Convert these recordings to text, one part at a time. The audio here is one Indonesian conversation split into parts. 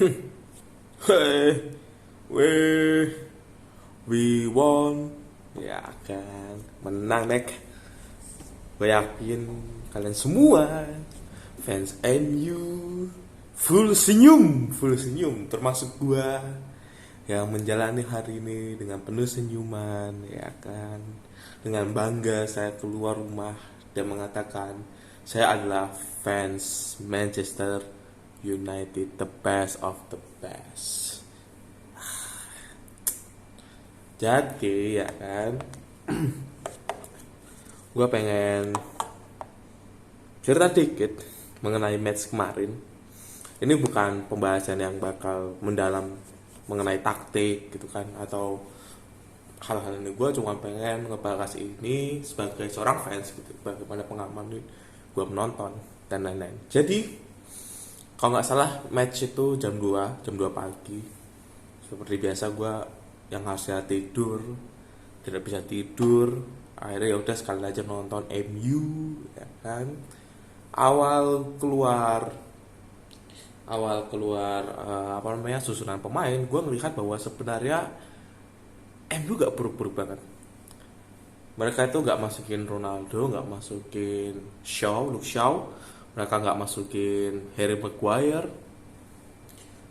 Hey, we won. Ya kan, menang nek. Gue yakin kalian semua fans MU full senyum, termasuk gua yang menjalani hari ini dengan penuh senyuman, ya kan. Dengan bangga saya keluar rumah dan mengatakan saya adalah fans Manchester United, the best of the best. Jadi ya kan, gue pengen cerita dikit mengenai match kemarin. Ini bukan pembahasan yang bakal mendalam mengenai taktik gitu kan, atau hal-hal ini. Gue cuma pengen ngebahas ini sebagai seorang fans gitu, bagaimana pengalaman gue menonton dan lain-lain. Jadi kalau nggak salah match itu jam 2 pagi. Seperti biasa gue yang harusnya tidur tidak bisa tidur, akhirnya ya udah sekali aja nonton MU, ya kan. Awal keluar apa namanya, susunan pemain, gue ngelihat bahwa sebenarnya MU gak buruk-buruk banget. Mereka itu gak masukin Ronaldo, gak masukin Luke Shaw, mereka gak masukin Harry Maguire,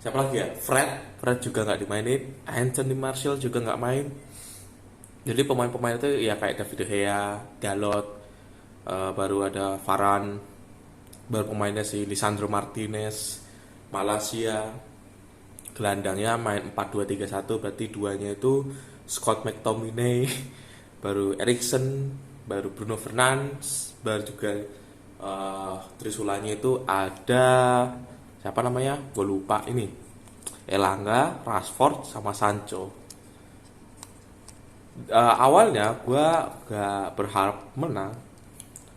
siapa lagi ya, Fred juga nggak dimainin, Anthony Martial juga nggak main. Jadi pemain-pemain itu ya kayak David De Gea, Dalot, baru ada Varane, baru pemainnya si Lisandro Martinez, Malaysia. Gelandangnya main 4-2-3-1, berarti duanya itu Scott McTominay, baru Eriksen, baru Bruno Fernandes, baru juga trisulanya itu ada siapa namanya, gue lupa ini, Elanga, Rashford sama Sancho. Awalnya gue gak berharap menang,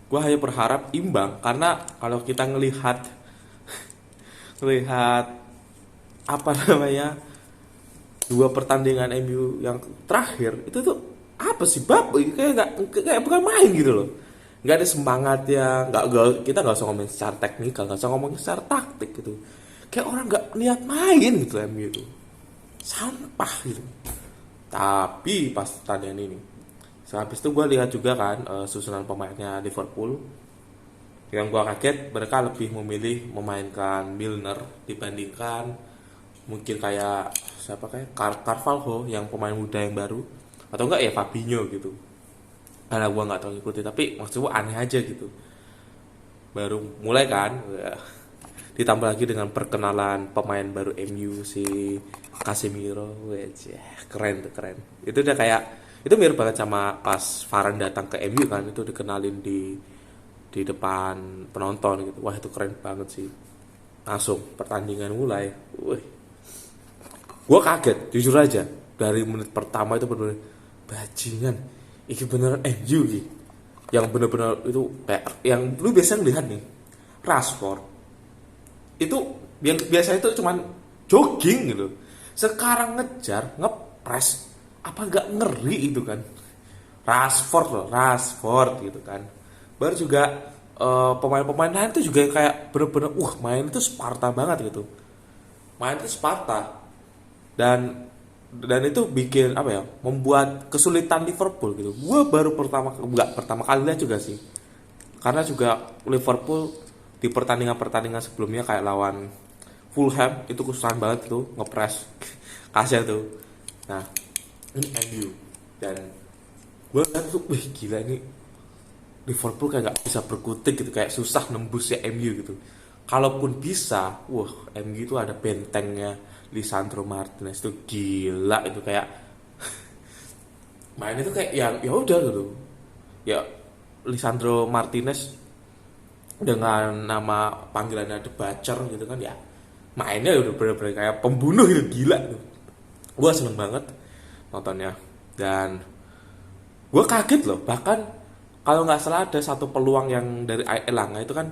gue hanya berharap imbang, karena kalau kita ngelihat apa namanya, dua pertandingan MU yang terakhir itu tuh apa sih, kayak bukan main gitu loh. Nggak ada semangat ya, kita nggak usah ngomongin secara teknikal, nggak usah ngomongin secara taktik gitu, kayak orang nggak niat main gitu MU itu, sampah gitu. Tapi pas pertandingan ini, habis itu gue lihat juga kan susunan pemainnya Liverpool. Yang gue kaget, mereka lebih memilih memainkan Milner dibandingkan mungkin kayak siapa, kayak Carvalho yang pemain muda yang baru, atau enggak ya Fabinho gitu. Karena gue nggak tahu ikuti, tapi maksud gue aneh aja gitu. Baru mulai kan, ya. Ditambah lagi dengan perkenalan pemain baru MU si Casemiro, wajah keren tuh, keren. Itu udah kayak, itu mirip banget sama pas Varane datang ke MU kan, itu dikenalin di depan penonton gitu. Wah itu keren banget sih. Langsung pertandingan mulai, wih, gue kaget jujur aja. Dari menit pertama itu bener-bener bajingan, ini beneran MU gitu. Yang bener-bener itu kayak yang lu biasa ngelihat nih, Rashford itu yang biasa itu cuman jogging gitu, sekarang ngejar, ngepres, apa gak ngeri itu kan. Rashford gitu kan. Baru juga pemain-pemain lain itu juga kayak bener-bener main itu Sparta banget gitu, main itu Sparta. Dan itu bikin apa ya, membuat kesulitan Liverpool gitu. Gue baru pertama kali lihat juga sih, karena juga Liverpool di pertandingan sebelumnya kayak lawan Fulham itu kesusahan banget tuh ngepres kasih tuh. Nah ini MU, dan gue lihat tuh, wih gila ini Liverpool kayak gak bisa berkutik gitu, kayak susah nembusnya MU gitu. Kalaupun bisa, MU itu ada bentengnya Lisandro Martinez, itu gila itu, kayak main itu kayak yang ya udah gitu. Ya Lisandro Martinez dengan nama panggilannya The Butcher gitu kan, ya mainnya udah bener-bener kayak pembunuh gitu, gila gitu. Gue seneng banget nontonnya, dan gue kaget loh, bahkan kalau nggak salah ada satu peluang yang dari Elanga itu kan,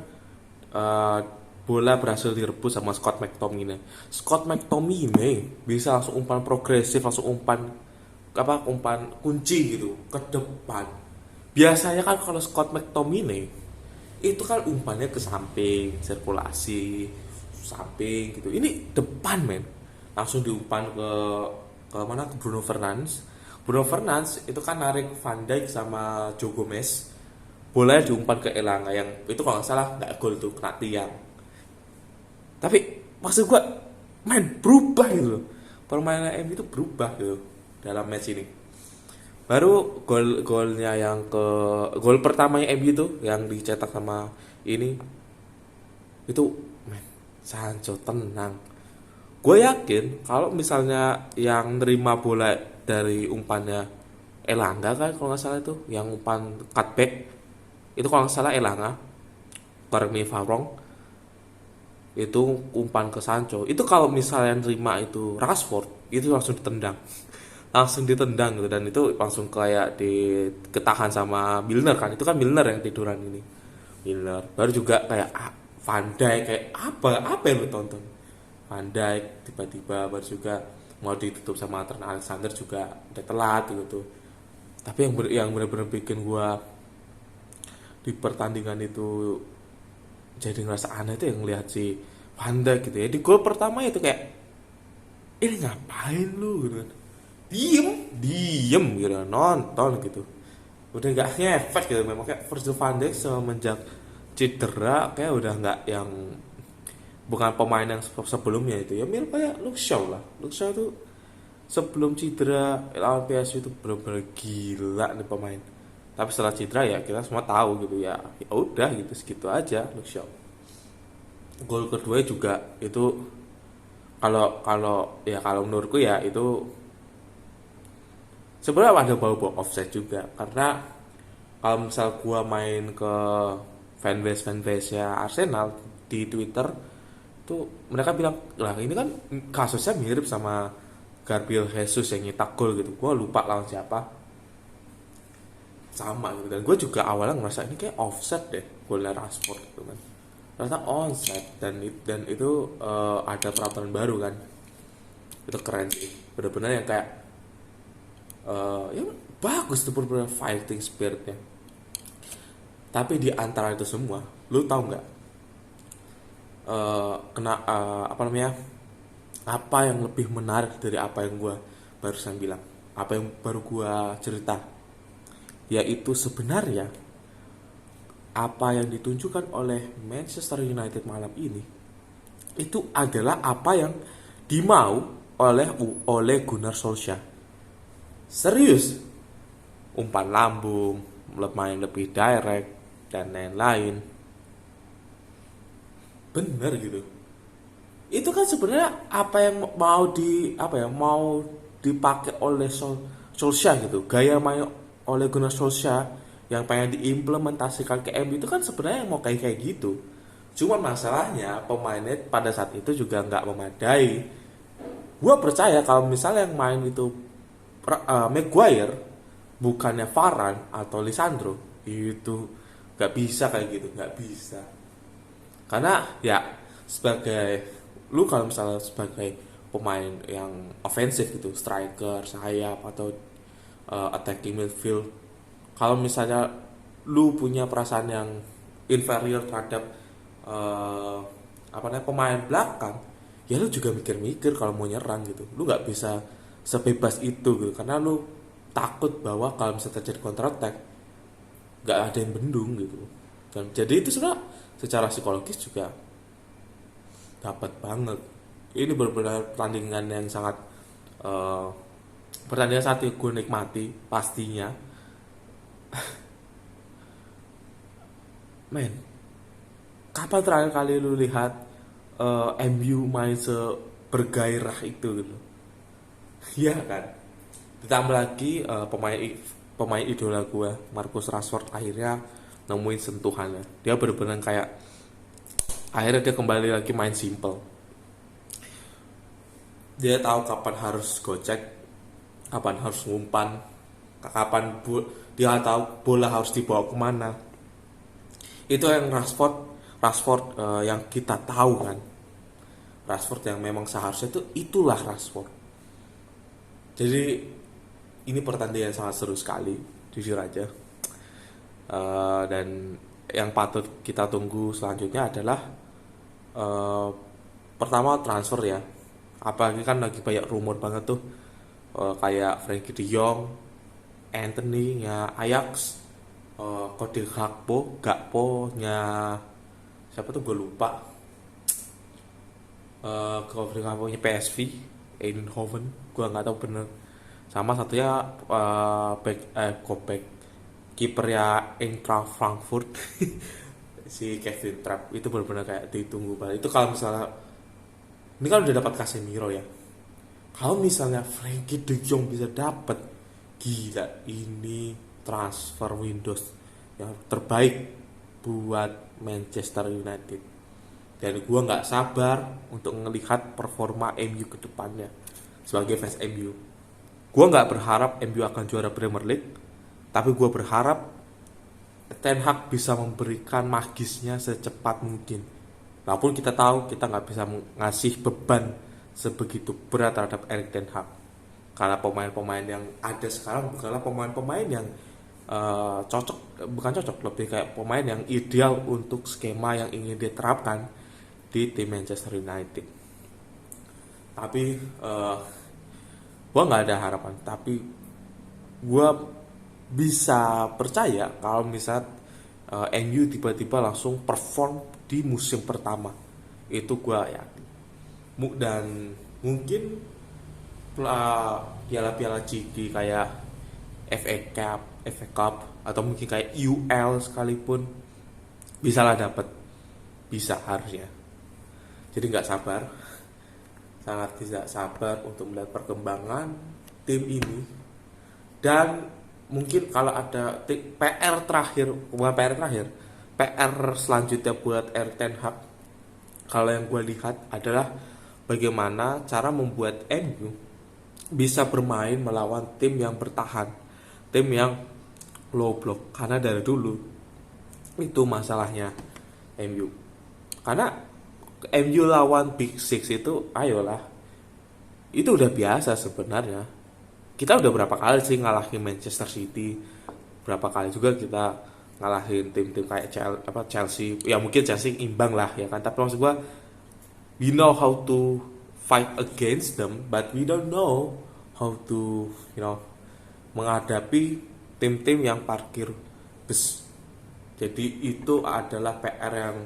eh, bola berhasil direbus sama Scott McTominay. Scott McTominay bisa langsung umpan progresif, langsung umpan kunci gitu ke depan. Biasanya kan kalau Scott McTominay itu kan umpannya ke samping, sirkulasi, samping gitu. Ini depan men, langsung diumpan ke mana, ke Bruno Fernandes. Bruno Fernandes itu kan narik Van Dijk sama Joe Gomez, bolanya diumpan ke Elanga yang itu kalau nggak salah nggak gol tuh, kena tiang. Tapi maksud gua main berubah gitu loh, permainan MU itu berubah gitu dalam match ini. Baru golnya yang ke gol pertamanya MU itu yang dicetak sama ini itu, men, Sancho tenang. Gue yakin kalau misalnya yang nerima bola dari umpannya Elanga kan kalau nggak salah itu, yang umpan cutback itu kalau nggak salah Elanga, correct me if I'm wrong, itu umpan ke Sancho. Itu kalau misalnya nerima itu Rashford, itu langsung ditendang gitu, dan itu langsung kayak ketahan sama Milner kan. Itu kan Milner yang tiduran ini, Milner. Baru juga kayak Van Dijk, kayak apa yang lu tonton, Van Dijk tiba-tiba baru juga mau ditutup sama Trent Alexander juga udah telat gitu. Tapi yang benar-benar bikin gua di pertandingan itu jadi ngerasa aneh itu yang lihat si Van Dijk gitu ya, di gol pertama itu kayak, ini ngapain lu gitu kan, diem gitu, nonton gitu, udah nggak ngefek gitu. Memang kayak Virgil van Dijk semenjak cedera kayak udah nggak yang, bukan pemain yang sebelumnya itu ya, mirip kayak Luke Shaw lah. Luke Shaw tuh sebelum cedera lawan PSG itu benar-benar gila nih pemain, tapi setelah cedera ya kita semua tahu gitu ya, ya udah gitu, segitu aja Luke Shaw. Gol kedua juga itu, kalau kalau menurutku ya itu sebenarnya ada bau-bau offset juga, karena kalau misal gua main ke fanbase ya Arsenal di Twitter tuh, mereka bilang lah ini kan kasusnya mirip sama Gabriel Jesus yang nyetak gol gitu. Gua lupa lawan siapa, sama gitu. Dan gue juga awalnya ngerasa ini kayak offset deh golnya Rashford gitu kan, ternyata onside. Dan itu ada peraturan baru kan, itu keren sih, bener-bener yang kayak ya bagus tuh, bener-bener fighting spiritnya. Tapi di antara itu semua, lu tahu nggak apa namanya, apa yang lebih menarik dari apa yang gue barusan bilang, apa yang baru gue cerita, yaitu sebenarnya apa yang ditunjukkan oleh Manchester United malam ini itu adalah apa yang dimau oleh Gunnar Solskjaer. Serius, umpan lambung, main lebih direct dan lain-lain, bener gitu. Itu kan sebenarnya apa yang mau dipakai oleh Solskjaer gitu, gaya main oleh Gunnar Solskjaer yang pengen diimplementasikan ke MU itu kan sebenarnya mau kayak gitu. Cuman masalahnya pemainnya pada saat itu juga nggak memadai. Gua percaya kalau misalnya yang main itu Maguire bukannya Varane atau Lisandro, itu nggak bisa kayak gitu, nggak bisa. Karena ya sebagai lu, kalau misalnya sebagai pemain yang ofensif gitu, striker, sayap atau attacking midfield, kalau misalnya lu punya perasaan yang inferior terhadap pemain belakang, ya lu juga mikir-mikir kalau mau nyerang gitu. Lu nggak bisa sebebas itu gitu, karena lu takut bahwa kalau misalnya terjadi counter attack nggak ada yang bendung gitu. Dan jadi itu sebenarnya secara psikologis juga dapat banget. Ini benar-benar pertandingan yang sangat pertandingan saat itu gue nikmati pastinya. Men, kapan terakhir kali lu lihat MU main sebergairah itu gitu? Iya kan? Ditambah lagi pemain idola gue, Marcus Rashford, akhirnya nemuin sentuhannya. Dia benar-benar kayak akhirnya dia kembali lagi main simple. Dia tahu kapan harus gocek, kapan harus ngumpan, dia tahu bola harus dibawa kemana. Itu yang Rashford yang kita tahu kan. Rashford yang memang seharusnya itulah Rashford. Jadi ini pertandingan sangat seru sekali, jujur aja. Dan yang patut kita tunggu selanjutnya adalah pertama transfer ya, apalagi kan lagi banyak rumor banget tuh, kayak Frankie De Jong, Anthony nya Ajax, Cody Gakpo nya siapa tuh gue lupa, Cody Gakpo nya PSV Eindhoven, gue nggak tahu bener, sama satunya back kiper ya Eintracht Frankfurt si Kevin Trapp, itu benar-benar kayak ditunggu banget. Itu kalau misalnya ini kan udah dapat Casemiro ya, kalau misalnya Frankie De Jong bisa dapat, gila, ini transfer windows yang terbaik buat Manchester United. Dan gue nggak sabar untuk melihat performa MU ke depannya sebagai fans MU. Gue nggak berharap MU akan juara Premier League, tapi gue berharap Ten Hag bisa memberikan magisnya secepat mungkin. Walaupun kita tahu kita nggak bisa ngasih beban sebegitu berat terhadap Erik Ten Hag, karena pemain-pemain yang ada sekarang bukanlah pemain-pemain yang bukan cocok, lebih kayak pemain yang ideal untuk skema yang ingin diterapkan di tim Manchester United. Tapi gue nggak ada harapan, tapi gue bisa percaya kalau misal MU tiba-tiba langsung perform di musim pertama, itu gue yakin. Dan mungkin piala-piala GG kayak FA Cup atau mungkin kayak UL sekalipun bisa lah dapat, bisa harusnya. Jadi nggak sabar, sangat tidak sabar untuk melihat perkembangan tim ini. Dan mungkin kalau ada PR terakhir, bukan PR terakhir, PR selanjutnya buat Erik ten Hag, kalau yang gue lihat adalah bagaimana cara membuat MU bisa bermain melawan tim yang bertahan, tim yang low block. Karena dari dulu itu masalahnya MU. Karena MU lawan Big Six itu, ayolah, itu udah biasa sebenarnya. Kita udah berapa kali sih ngalahin Manchester City, berapa kali juga kita ngalahin tim-tim kayak Chelsea. Ya mungkin Chelsea imbang lah ya kan, tapi maksud gue, we know how to fight against them, but we don't know how to menghadapi tim-tim yang parkir bus. Jadi itu adalah PR yang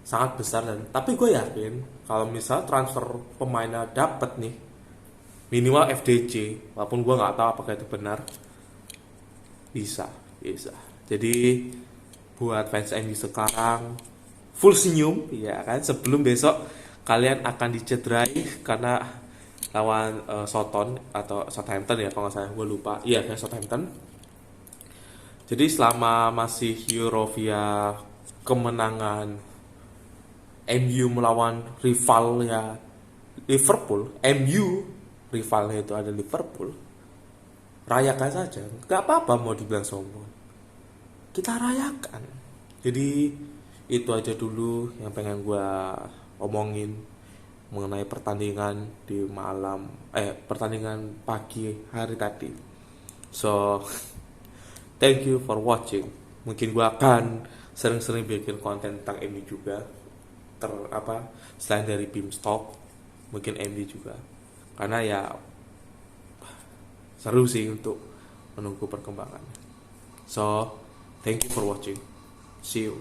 sangat besar. Dan tapi gue yakin kalau misal transfer pemainnya dapat nih minimal FDC, walaupun gue nggak tahu apakah itu benar, bisa. Jadi buat fans MU sekarang full senyum ya kan, sebelum besok kalian akan dicederai karena lawan Southampton ya kalau nggak salah, gue lupa, iya kayak Southampton. Jadi selama masih Eurovia, kemenangan MU melawan rivalnya Liverpool, MU rivalnya itu ada Liverpool, rayakan saja, nggak apa-apa mau dibilang sombong, kita rayakan. Jadi itu aja dulu yang pengen gue omongin mengenai pertandingan di pertandingan pagi hari tadi. So thank you for watching. Mungkin gue akan sering-sering bikin konten tentang MU juga, selain dari Beamstock, mungkin MU juga, karena ya seru sih untuk menunggu perkembangannya. So thank you for watching, see you.